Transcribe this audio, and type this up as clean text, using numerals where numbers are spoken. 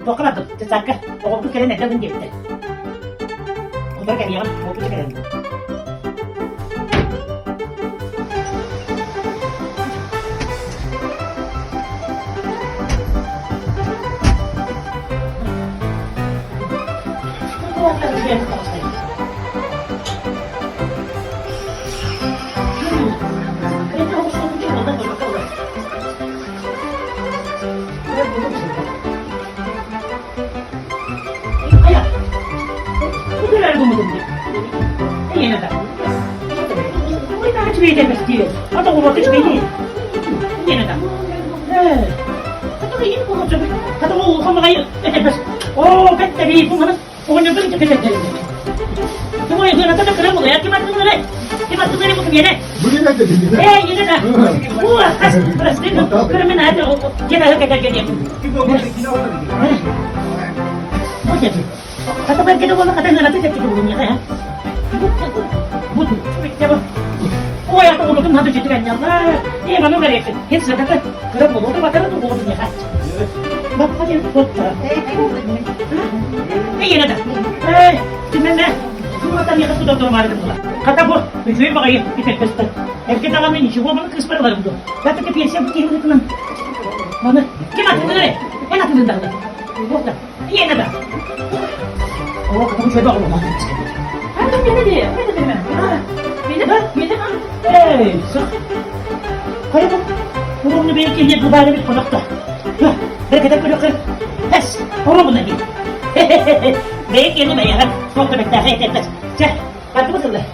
Dokumadım. Tezakka. Oğlum kere ne kadın gitti. Otur geliyorum. Otur geliyorum. Atau mau tes begini, ini nak. Atau ini mau coba, atau mau sama kayak, bes. Oh, kan tadi itu mana? Pokoknya beli cekik cekik. Semua itu nanti ada kerang ya, gimana tuh nih? Gimana tuh nih bukan ini? Begini aja di sini. Ini dah. Wah, terus itu kermin aja. Kita kayak gini. Oh jadi, kata mereka itu kalau kata nanti cekik dulunya ya. Butuh, coba. Oh ya, tuh udah tuh jadi kan nyala. Iya, mana nggak ada? Kita sudah kan, kalau mau tuh materi tuh mau punya kan. Bapak dia dokter. Iya ada. Gimana? Semua tadi aku dokter kemarin tuh. Kata gua, bisa pakai kita pesta. Kita kami ini cuma mana krispar baru tuh. Kata ke siapa kirim itu nang. Mana? Gimana tuh deh? Enak tuh tentang. Dokter. Iya ada. Oh, kamu coba kalau mau. Ada mana dia? Ada mana? Beda kan? Kaya mo, urong na binigyan niya gubala ng konokto. Berkata ko dokter, yes, urong mo na din. Binigyan niya ba yan? Huwag ka nagtakay, yes. Siya, pati mo sila.